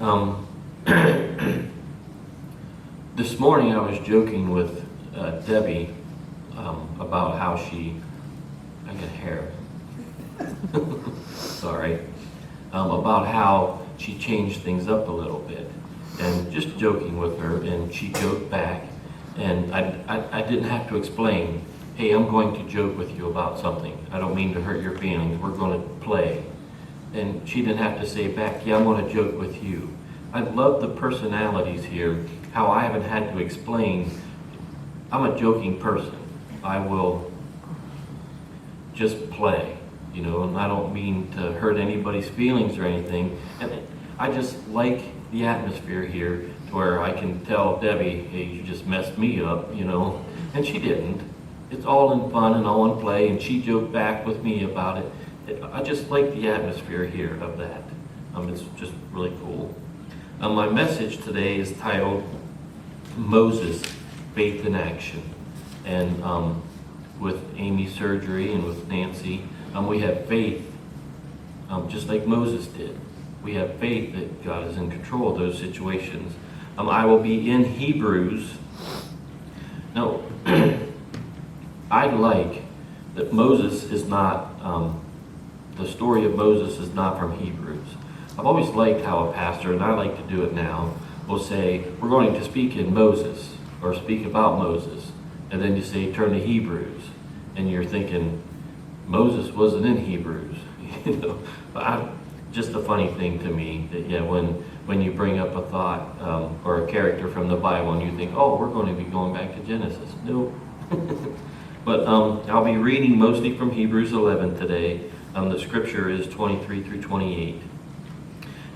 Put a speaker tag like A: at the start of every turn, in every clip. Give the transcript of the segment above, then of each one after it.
A: Um, this morning I was joking with Debbie about how I got hair. Sorry. About how she changed things up a little bit. And just joking with her, and she joked back. And I didn't have to explain, hey, I'm going to joke with you about something. I don't mean to hurt your feelings. We're going to play. And she didn't have to say back, yeah, I'm going to joke with you. I love the personalities here, how I haven't had to explain. I'm a joking person. I will just play, and I don't mean to hurt anybody's feelings or anything. And I just like the atmosphere here to where I can tell Debbie, hey, you just messed me up, and she didn't. It's all in fun and all in play, and she joked back with me about it. I just like the atmosphere here of that. It's just really cool. My message today is titled Moses, Faith in Action. And with Amy's surgery and with Nancy, we have faith, just like Moses did. We have faith that God is in control of those situations. I will be in Hebrews. Now, I like that Moses is not, the story of Moses is not from Hebrews. I've always liked how a pastor, and I like to do it now, will say, we're going to speak in Moses, or speak about Moses. And then you say, turn to Hebrews. And you're thinking, Moses wasn't in Hebrews. But just a funny thing to me, that when you bring up a thought or a character from the Bible, and you think, oh, we're going to be going back to Genesis. Nope. But I'll be reading mostly from Hebrews 11 today. The scripture is 23 through 28.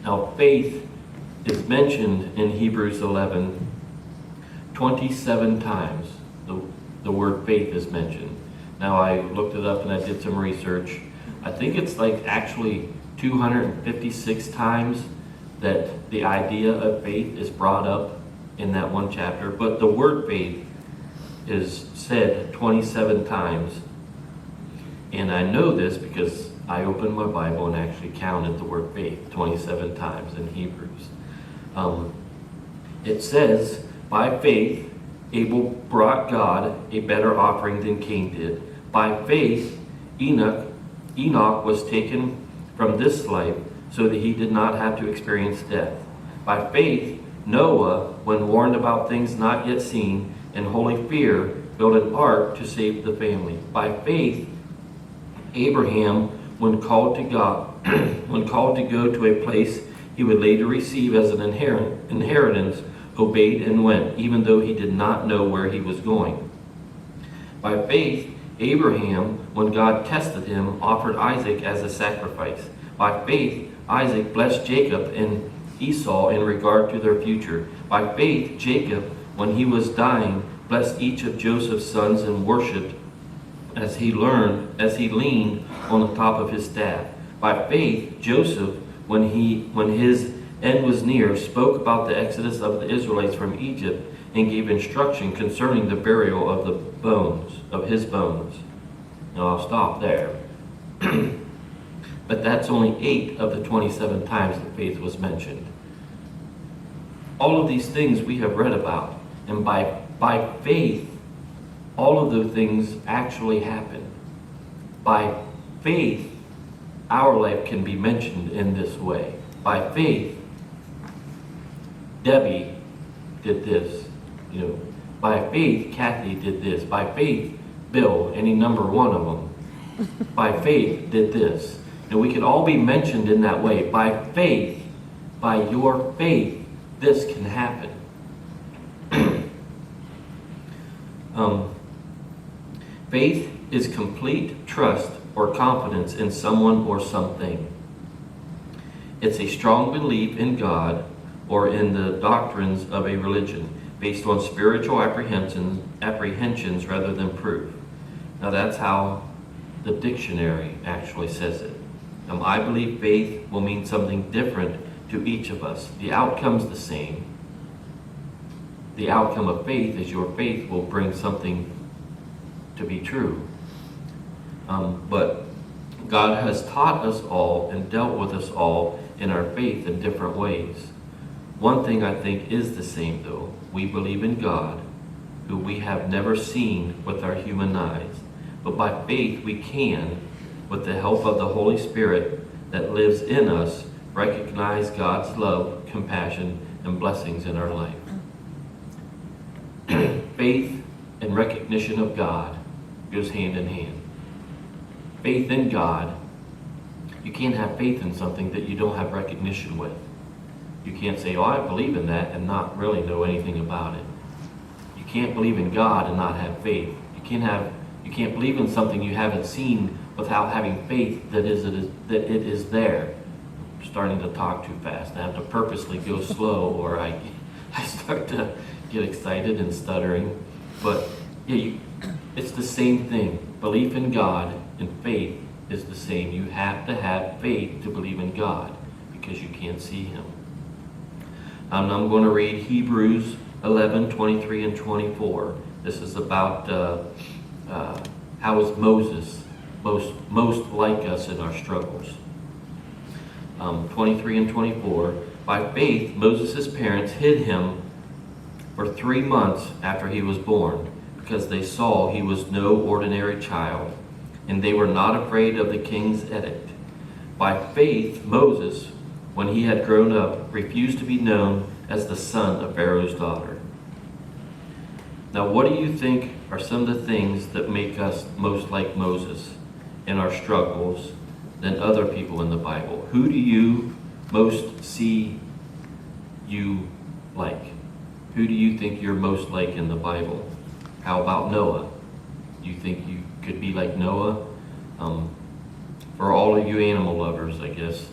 A: Now, faith is mentioned in Hebrews 11 27 times. The word faith is mentioned. Now, I looked it up and I did some research. I think it's like actually 256 times that the idea of faith is brought up in that one chapter. But the word faith is said 27 times. And I know this because I opened my Bible and actually counted the word faith 27 times in Hebrews. It says, by faith, Abel brought God a better offering than Cain did. By faith, Enoch was taken from this life so that he did not have to experience death. By faith, Noah, when warned about things not yet seen, in holy fear, built an ark to save the family. By faith, Abraham, when called to go to a place he would later receive as an inheritance, obeyed and went, even though he did not know where he was going. By faith, Abraham, when God tested him, offered Isaac as a sacrifice. By faith, Isaac blessed Jacob and Esau in regard to their future. By faith, Jacob, when he was dying, blessed each of Joseph's sons and worshipped as he leaned on the top of his staff. By faith, Joseph, when his end was near, spoke about the exodus of the Israelites from Egypt and gave instruction concerning the burial of his bones. Now I'll stop there. But that's only 8 of the 27 times that faith was mentioned. All of these things we have read about, and by faith, all of those things actually happen. By faith, our life can be mentioned in this way. By faith, Debbie did this. By faith, Kathy did this. By faith, Bill, any number one of them, by faith did this. And we can all be mentioned in that way. By faith, by your faith, this can happen. Faith is complete trust or confidence in someone or something. It's a strong belief in God or in the doctrines of a religion based on spiritual apprehensions rather than proof. Now that's how the dictionary actually says it. I believe faith will mean something different to each of us. The outcome's the same. The outcome of faith is your faith will bring something to be true. But God has taught us all and dealt with us all in our faith in different ways. One thing I think is the same, though. We believe in God, who we have never seen with our human eyes, but by faith we can, with the help of the Holy Spirit that lives in us, recognize God's love, compassion, and blessings in our life. Faith and recognition of God goes hand in hand. Faith in God, you can't have faith in something that you don't have recognition with. You can't say, oh, I believe in that, and not really know anything about it. You can't believe in God and not have faith. You can't believe in something you haven't seen without having faith that it is there. I'm starting to talk too fast. I have to purposely go slow, or I start to get excited and stuttering. But yeah, it's the same thing. Belief in God and faith is the same. You have to have faith to believe in God because you can't see Him. I'm going to read Hebrews 11, 23 and 24. This is about how is Moses most like us in our struggles. 23 and 24. By faith, Moses' parents hid him for 3 months after he was born, because they saw he was no ordinary child, and they were not afraid of the king's edict. By faith, Moses, when he had grown up, refused to be known as the son of Pharaoh's daughter. Now, what do you think are some of the things that make us most like Moses in our struggles than other people in the Bible? Who do you most see you like? Who do you think you're most like in the Bible? How about Noah? Do you think you could be like Noah? For all of you animal lovers, I guess,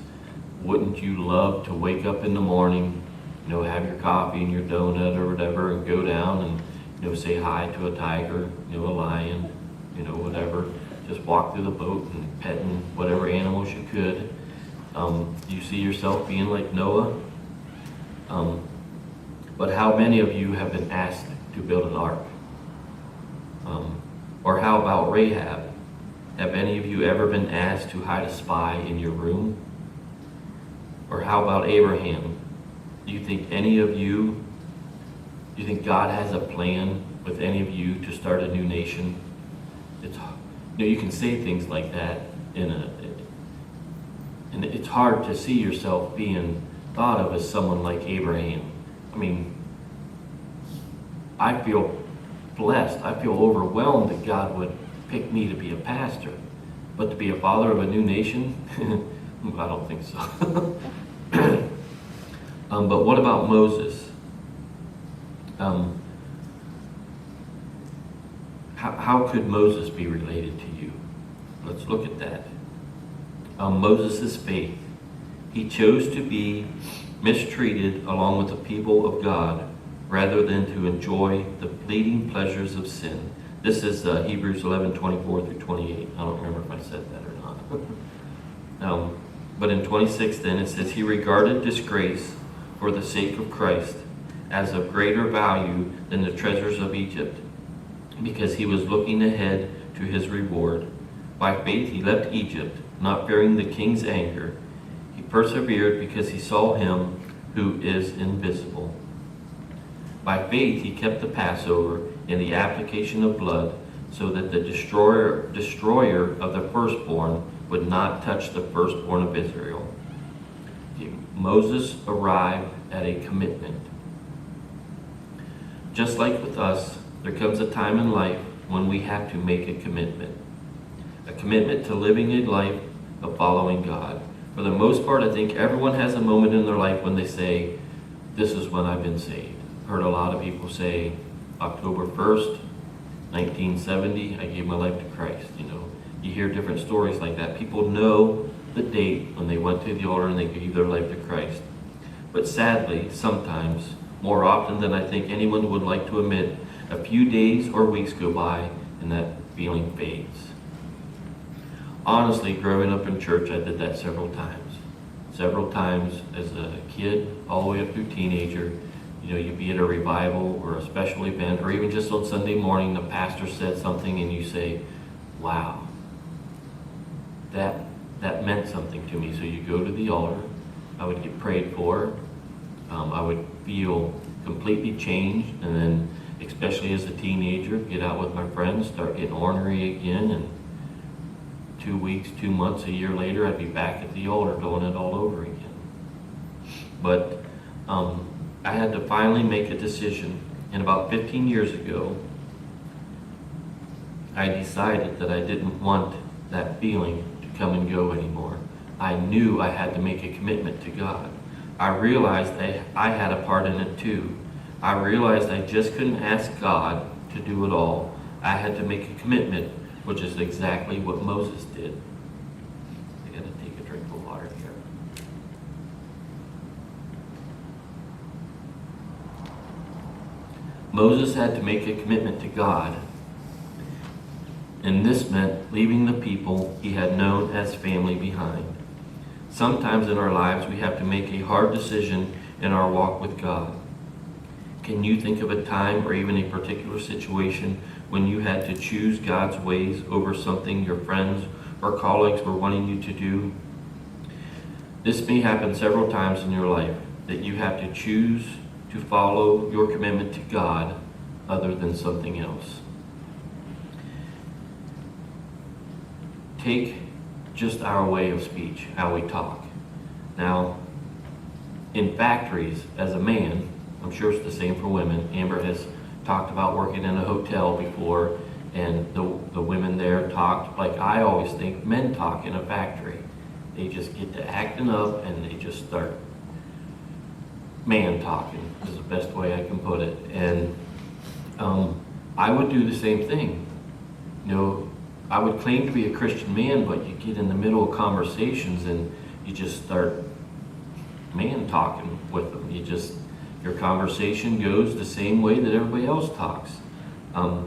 A: wouldn't you love to wake up in the morning, have your coffee and your donut or whatever, and go down and, say hi to a tiger, a lion, whatever. Just walk through the boat and petting whatever animals you could. Do you see yourself being like Noah? But how many of you have been asked to build an ark? Or how about Rahab? Have any of you ever been asked to hide a spy in your room? Or how about Abraham? Do you think God has a plan with any of you to start a new nation? You can say things like that and it's hard to see yourself being thought of as someone like Abraham. I feel blessed. I feel overwhelmed that God would pick me to be a pastor. But to be a father of a new nation? I don't think so. But what about Moses? How could Moses be related to you? Let's look at that. Moses' faith. He chose to be mistreated along with the people of God rather than to enjoy the fleeting pleasures of sin. This is Hebrews 11, 24 through 28. I don't remember if I said that or not. But in 26 then it says, he regarded disgrace for the sake of Christ as of greater value than the treasures of Egypt, because he was looking ahead to his reward. By faith he left Egypt, not fearing the king's anger. He persevered because he saw him who is invisible. By faith he kept the Passover in the application of blood, so that the destroyer of the firstborn would not touch the firstborn of Israel. Moses arrived at a commitment. Just like with us, there comes a time in life when we have to make a commitment to living a life of following God. For the most part, I think everyone has a moment in their life when they say, this is when I've been saved. I've heard a lot of people say, October 1st, 1970, I gave my life to Christ. You hear different stories like that. People know the date when they went to the altar and they gave their life to Christ. But sadly, sometimes, more often than I think anyone would like to admit, a few days or weeks go by and that feeling fades. Honestly, growing up in church, I did that several times. Several times as a kid, all the way up through teenager. You'd be at a revival or a special event, or even just on Sunday morning, the pastor said something and you say, wow, that meant something to me. So you go to the altar, I would get prayed for, I would feel completely changed, and then, especially as a teenager, get out with my friends, start getting ornery again, and 2 weeks, 2 months, a year later, I'd be back at the altar doing it all over again. But I had to finally make a decision, and about 15 years ago, I decided that I didn't want that feeling to come and go anymore. I knew I had to make a commitment to God. I realized I had a part in it too. I realized I just couldn't ask God to do it all. I had to make a commitment, which is exactly what Moses did. I gotta take a drink of water here. Moses had to make a commitment to God, and this meant leaving the people he had known as family behind. Sometimes in our lives we have to make a hard decision in our walk with God. Can you think of a time or even a particular situation when you had to choose God's ways over something your friends or colleagues were wanting you to do? This may happen several times in your life, that you have to choose to follow your commitment to God other than something else. Take just our way of speech, how we talk. Now, in factories, as a man, I'm sure it's the same for women. Amber has talked about working in a hotel before, and the women there talked like I always think men talk in a factory. They just get to acting up and they just start man talking, is the best way I can put it. And I would do the same thing. You know, I would claim to be a Christian man, but you get in the middle of conversations and you just start man talking with them. Your conversation goes the same way that everybody else talks. I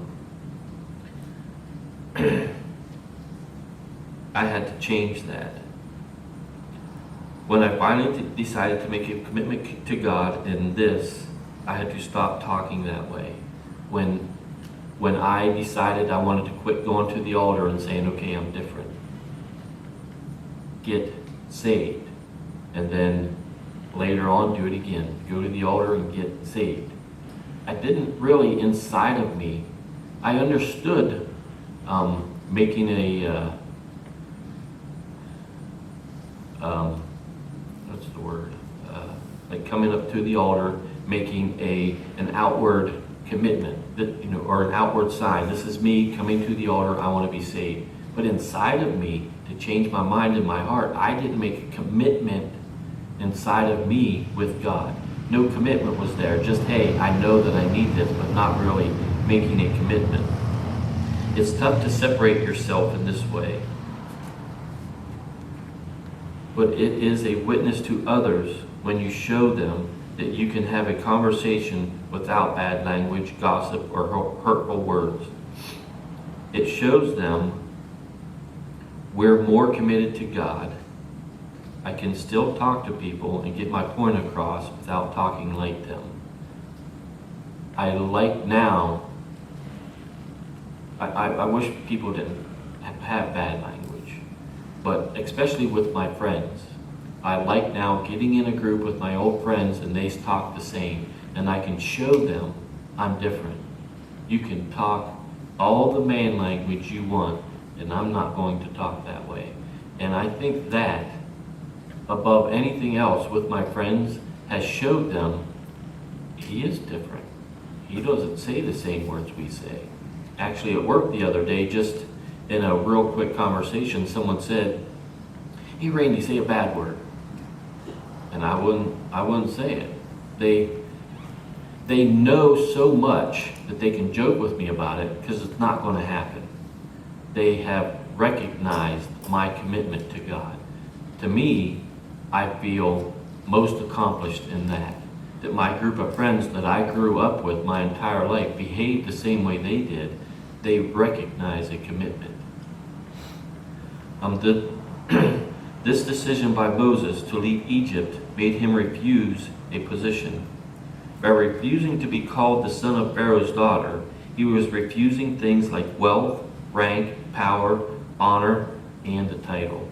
A: had to change that. When I finally decided to make a commitment to God in this, I had to stop talking that way. When I decided I wanted to quit going to the altar and saying, okay, I'm different, get saved, and then later on do it again, go to the altar and get saved. I didn't really, inside of me, I understood making a, what's the word, like coming up to the altar, making an outward commitment, that, you know, or an outward sign. This is me coming to the altar, I want to be saved. But inside of me, to change my mind and my heart, I didn't make a commitment inside of me with God. No commitment was there. Just, hey, I know that I need this, but not really making a commitment. It's tough to separate yourself in this way, but it is a witness to others when you show them that you can have a conversation without bad language, gossip, or hurtful words. It shows them we're more committed to God. I can still talk to people and get my point across without talking like them. I like now, I wish people didn't have bad language, but especially with my friends. I like now getting in a group with my old friends and they talk the same, and I can show them I'm different. You can talk all the man language you want, and I'm not going to talk that way. And I think that, above anything else with my friends, has showed them he is different. He doesn't say the same words we say. Actually, at work the other day, just in a real quick conversation, someone said, "Hey Randy, say a bad word." And I wouldn't say it. They know so much that they can joke with me about it because it's not going to happen. They have recognized my commitment to God. To me, I feel most accomplished in that my group of friends that I grew up with my entire life behaved the same way they did. They recognize a commitment. This decision by Moses to leave Egypt made him refuse a position. By refusing to be called the son of Pharaoh's daughter, he was refusing things like wealth, rank, power, honor, and a title.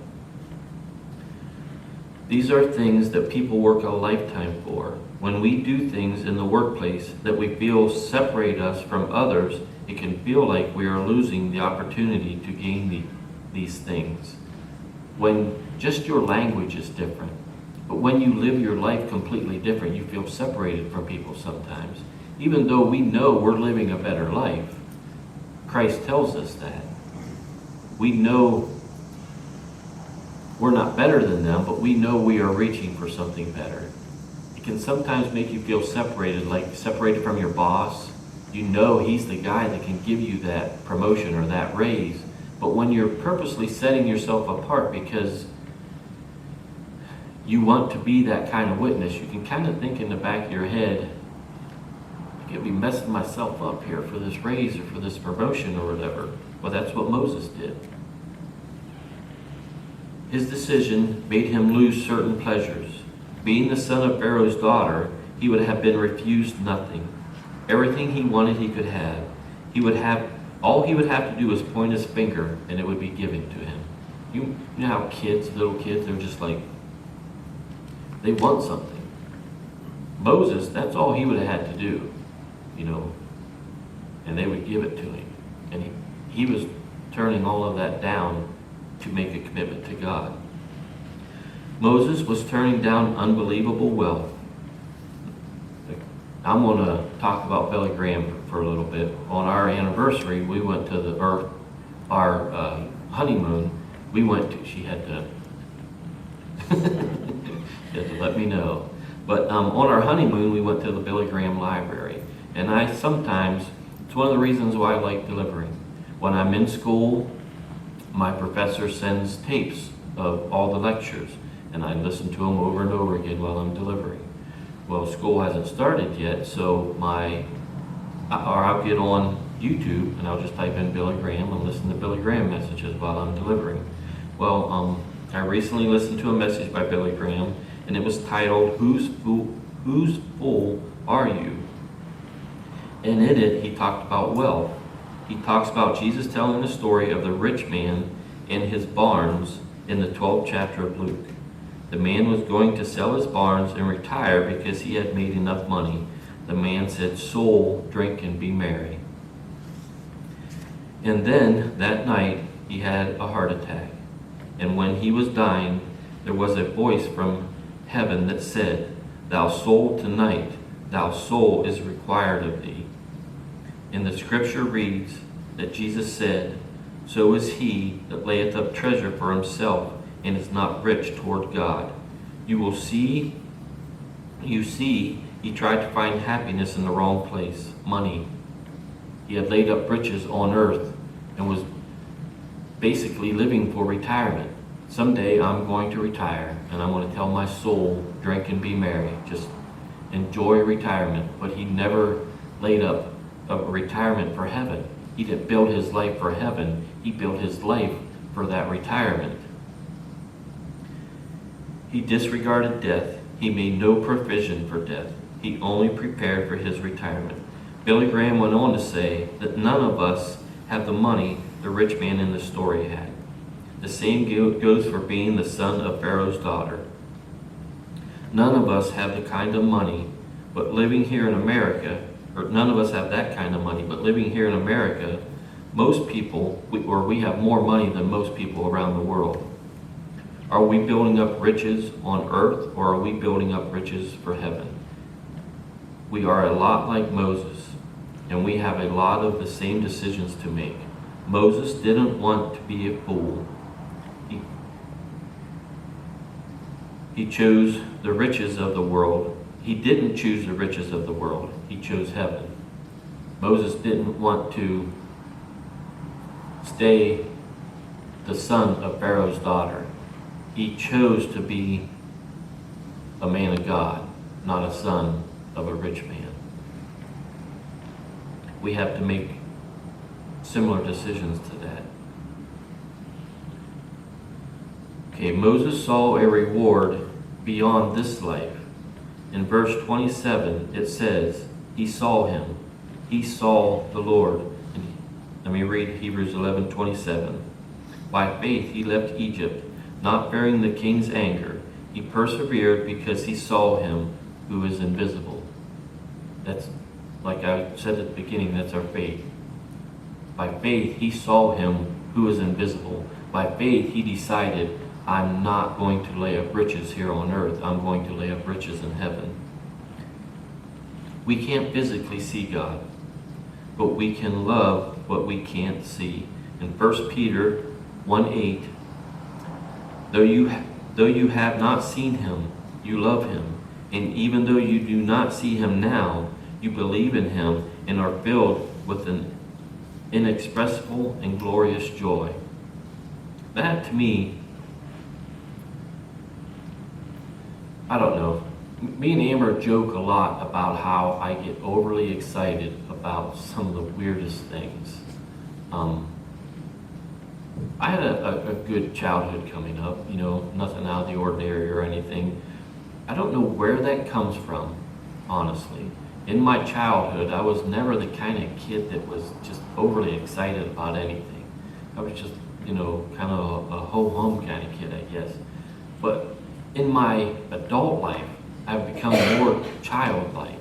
A: These are things that people work a lifetime for. When we do things in the workplace that we feel separate us from others, it can feel like we are losing the opportunity to gain these things. When just your language is different, but when you live your life completely different, you feel separated from people sometimes. Even though we know we're living a better life, Christ tells us that. We know we're not better than them, but we know we are reaching for something better. It can sometimes make you feel separated, like separated from your boss. You know he's the guy that can give you that promotion or that raise. But when you're purposely setting yourself apart because you want to be that kind of witness, you can kind of think in the back of your head, I could be messing myself up here for this raise or for this promotion or whatever. Well, that's what Moses did. His decision made him lose certain pleasures. Being the son of Pharaoh's daughter, he would have been refused nothing. Everything he wanted he could have. All he would have to do was point his finger and it would be given to him. You know how little kids, they're just like, they want something. Moses, that's all he would have had to do, and they would give it to him. And he was turning all of that down to make a commitment to God. Moses was turning down unbelievable wealth. I'm going to talk about Billy Graham for a little bit. On our anniversary, we went to our honeymoon. She had to let me know. But on our honeymoon, we went to the Billy Graham Library. And it's one of the reasons why I like delivering. When I'm in school, my professor sends tapes of all the lectures, and I listen to them over and over again while I'm delivering. Well, school hasn't started yet, so I'll get on YouTube and I'll just type in Billy Graham and listen to Billy Graham messages while I'm delivering. Well, I recently listened to a message by Billy Graham, and it was titled, Whose Fool Are You? And in it, he talked about wealth. He talks about Jesus telling the story of the rich man and his barns in the 12th chapter of Luke. The man was going to sell his barns and retire because he had made enough money. The man said, "Soul, drink and be merry." And then, that night, he had a heart attack. And when he was dying, there was a voice from heaven that said, "Thou soul, tonight, thou soul is required of thee." And the scripture reads that Jesus said, "So is he that layeth up treasure for himself and is not rich toward God." You see, he tried to find happiness in the wrong place, money. He had laid up riches on earth and was basically living for retirement. Someday I'm going to retire and I'm going to tell my soul, drink and be merry. Just enjoy retirement. But he never laid up a retirement for heaven. He didn't build his life for heaven. He built his life for that retirement. He disregarded death. He made no provision for death. He only prepared for his retirement. Billy Graham went on to say that none of us have the money the rich man in the story had. The same goes for being the son of Pharaoh's daughter. None of us have the kind of money, but living here in America, or none of us have that kind of money, but living here in America, most people, we have more money than most people around the world. Are we building up riches on earth, or are we building up riches for heaven? We are a lot like Moses, and we have a lot of the same decisions to make. Moses didn't want to be a fool. He chose the riches of the world. He didn't choose the riches of the world. He chose heaven. Moses didn't want to stay the son of Pharaoh's daughter. He chose to be a man of God, not a son of a rich man. We have to make similar decisions to that. Okay, Moses saw a reward beyond this life. In verse 27, it says, he saw him. He saw the Lord. Let me read Hebrews 11:27. By faith he left Egypt, not fearing the king's anger. He persevered because he saw him who is invisible. That's, like I said at the beginning, that's our faith. By faith, he saw him who is invisible. By faith, he decided, I'm not going to lay up riches here on earth. I'm going to lay up riches in heaven. We can't physically see God, but we can love what we can't see. In 1 Peter 1:8, though you have not seen him, you love him. And even though you do not see him now, you believe in him and are filled with an inexpressible and glorious joy. That, to me, I don't know. Me and Amber joke a lot about how I get overly excited about some of the weirdest things. I had a good childhood coming up, nothing out of the ordinary or anything. I don't know where that comes from, honestly. In my childhood, I was never the kind of kid that was just overly excited about anything. I was just, kind of a ho-hum kind of kid, I guess. But in my adult life, I've become more childlike.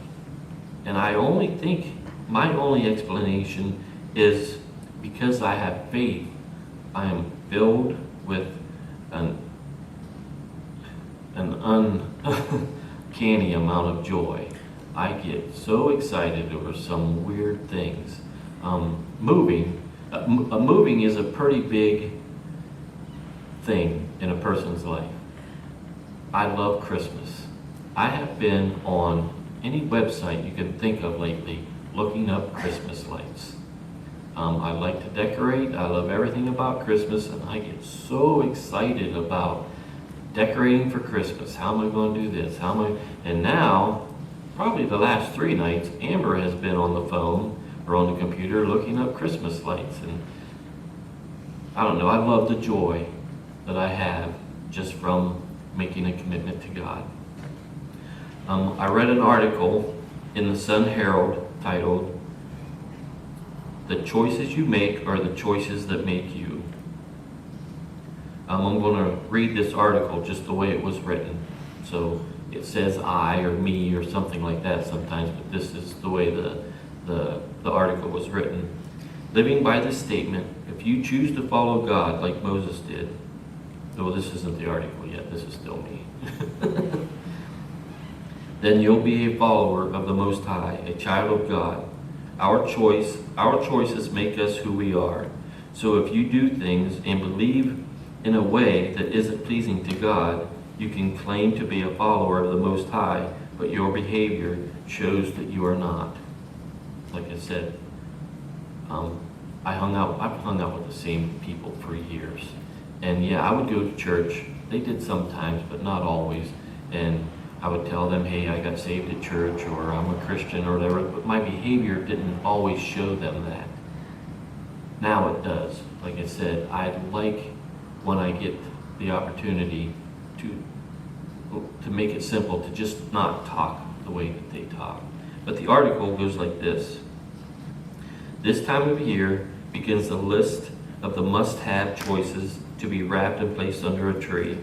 A: And I only think, my only explanation is because I have faith, I am filled with an uncanny amount of joy. I get so excited over some weird things. Moving is a pretty big thing in a person's life. I love Christmas. I have been on any website you can think of lately looking up Christmas lights. I like to decorate. I love everything about Christmas, and I get so excited about decorating for Christmas. How am I going to do this? And now, probably the last 3 nights, Amber has been on the phone or on the computer looking up Christmas lights. And I don't know, I love the joy that I have just from making a commitment to God. I read an article in the Sun Herald titled, "The Choices You Make Are the Choices That Make You." I'm going to read this article just the way it was written. So it says I or me or something like that sometimes, but this is the way the article was written. Living by this statement, if you choose to follow God like Moses did, though this isn't the article yet, this is still me, then you'll be a follower of the Most High, a child of God. Our choices make us who we are. So if you do things and believe in a way that isn't pleasing to God, you can claim to be a follower of the Most High, but your behavior shows that you are not. Like I said, I've hung out with the same people for years. And yeah, I would go to church. They did sometimes, but not always. And I would tell them, hey, I got saved at church, or I'm a Christian, or whatever, but my behavior didn't always show them that. Now it does. Like I said, I'd like, when I get the opportunity to make it simple, to just not talk the way that they talk. But the article goes like this. This time of year begins the list of the must-have choices to be wrapped and placed under a tree.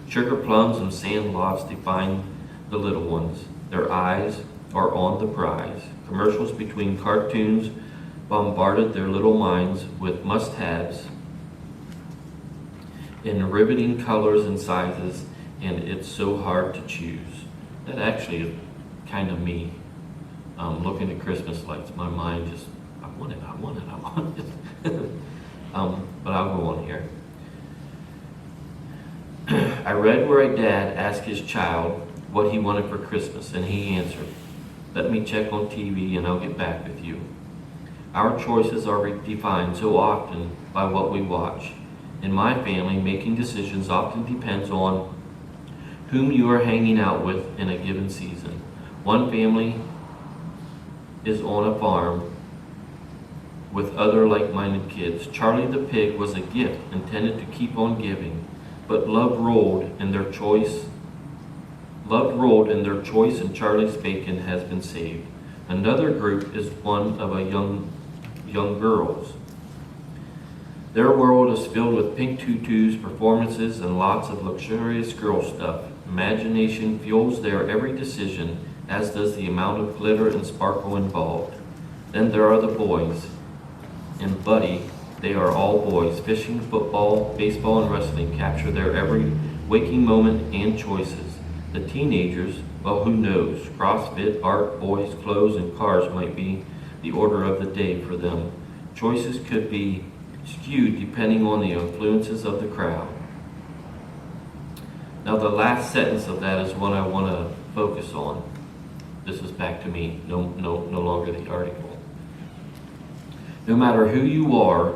A: Sugar plums and sandlots define the little ones. Their eyes are on the prize. Commercials between cartoons bombarded their little minds with must-haves in riveting colors and sizes, and it's so hard to choose. That actually is kind of me. Looking at Christmas lights, my mind just, I want it. But I'll go on here. I read where a dad asked his child what he wanted for Christmas, and he answered, "Let me check on TV and I'll get back with you." Our choices are defined so often by what we watch. In my family, making decisions often depends on whom you are hanging out with in a given season. One family is on a farm with other like-minded kids. Charlie the pig was a gift intended to keep on giving, but love rolled in their choice, and Charlie's bacon has been saved. Another group is one of young girls. Their world is filled with pink tutus, performances, and lots of luxurious girl stuff. Imagination fuels their every decision, as does the amount of glitter and sparkle involved. Then there are the boys. And Buddy, they are all boys. Fishing, football, baseball, and wrestling capture their every waking moment and choices. The teenagers, well, who knows? CrossFit, art, boys, clothes, and cars might be the order of the day for them. Choices could be skewed depending on the influences of the crowd. Now the last sentence of that is what I want to focus on. This is back to me, no longer the article. No matter who you are,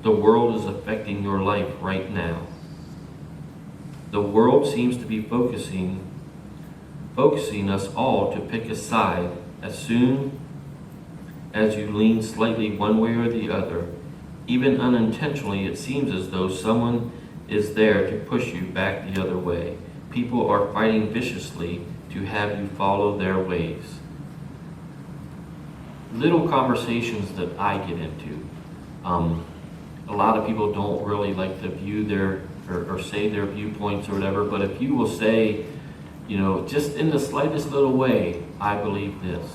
A: the world is affecting your life right now. The world seems to be focusing us all to pick a side as soon as you lean slightly one way or the other. Even unintentionally, it seems as though someone is there to push you back the other way. People are fighting viciously to have you follow their ways. Little conversations that I get into. A lot of people don't really like to view their or say their viewpoints or whatever, but if you will say, just in the slightest little way, I believe this,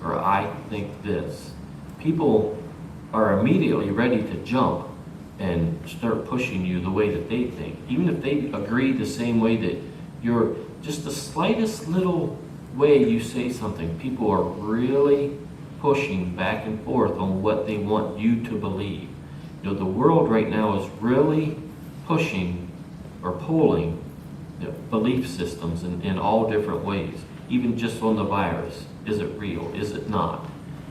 A: or I think this, people are immediately ready to jump and start pushing you the way that they think. Even if they agree the same way that you're, just the slightest little way you say something, people are really pushing back and forth on what they want you to believe. The world right now is really pushing or pulling belief systems in all different ways, even just on the virus. Is it real? Is it not?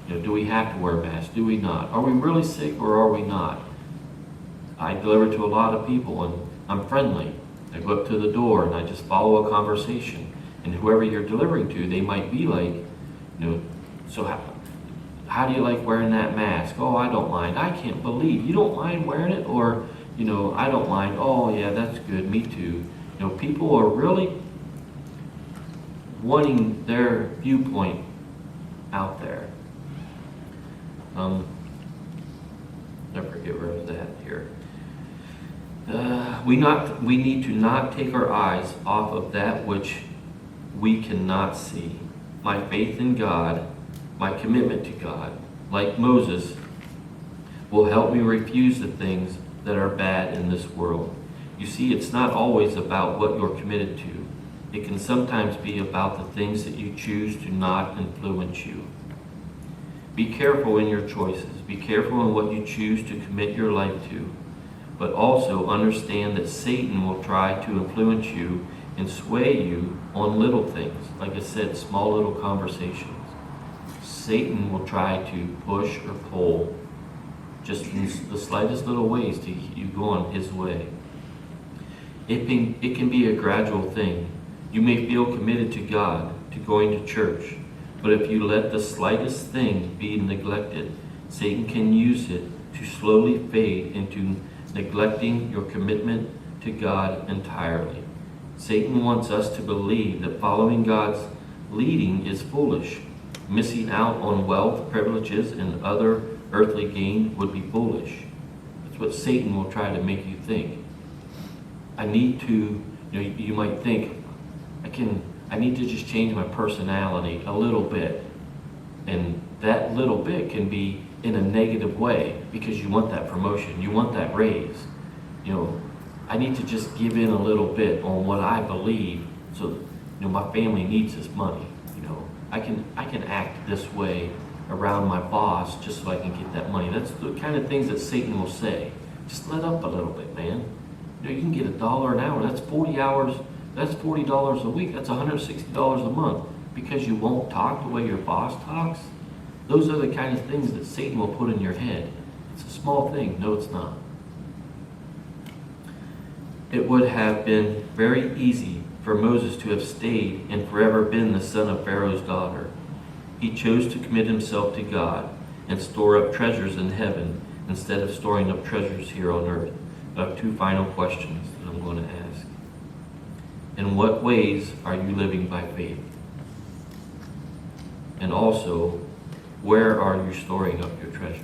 A: Do we have to wear masks? Do we not? Are we really sick or are we not? I deliver to a lot of people and I'm friendly. I go up to the door and I just follow a conversation. And whoever you're delivering to, they might be like, so how do you like wearing that mask? Oh, I don't mind. I can't believe you don't mind wearing it. Or, I don't mind. Oh, yeah, that's good. Me too. People are really wanting their viewpoint out there. I forget where I was at here. We need to not take our eyes off of that which we cannot see. My faith in God, my commitment to God, like Moses, will help me refuse the things that are bad in this world. You see, it's not always about what you're committed to. It can sometimes be about the things that you choose to not influence you. Be careful in your choices. Be careful in what you choose to commit your life to. But also understand that Satan will try to influence you and sway you on little things. Like I said, small little conversations. Satan will try to push or pull just in the slightest little ways to get you going his way. It can be a gradual thing. You may feel committed to God, to going to church, but if you let the slightest thing be neglected, Satan can use it to slowly fade into neglecting your commitment to God entirely. Satan wants us to believe that following God's leading is foolish. Missing out on wealth, privileges, and other earthly gain would be foolish. That's what Satan will try to make you think. I need to, you might think, I need to just change my personality a little bit. And that little bit can be in a negative way because you want that promotion, you want that raise. I need to just give in a little bit on what I believe so my family needs this money. I can act this way around my boss just so I can get that money. That's the kind of things that Satan will say. Just let up a little bit, man. You can get $1 an hour. That's 40 hours. That's $40 a week. That's $160 a month because you won't talk the way your boss talks. Those are the kind of things that Satan will put in your head. It's a small thing. No, it's not. It would have been very easy for Moses to have stayed and forever been the son of Pharaoh's daughter. He chose to commit himself to God and store up treasures in heaven instead of storing up treasures here on earth. I have two final questions that I'm going to ask. In what ways are you living by faith? And also, where are you storing up your treasures?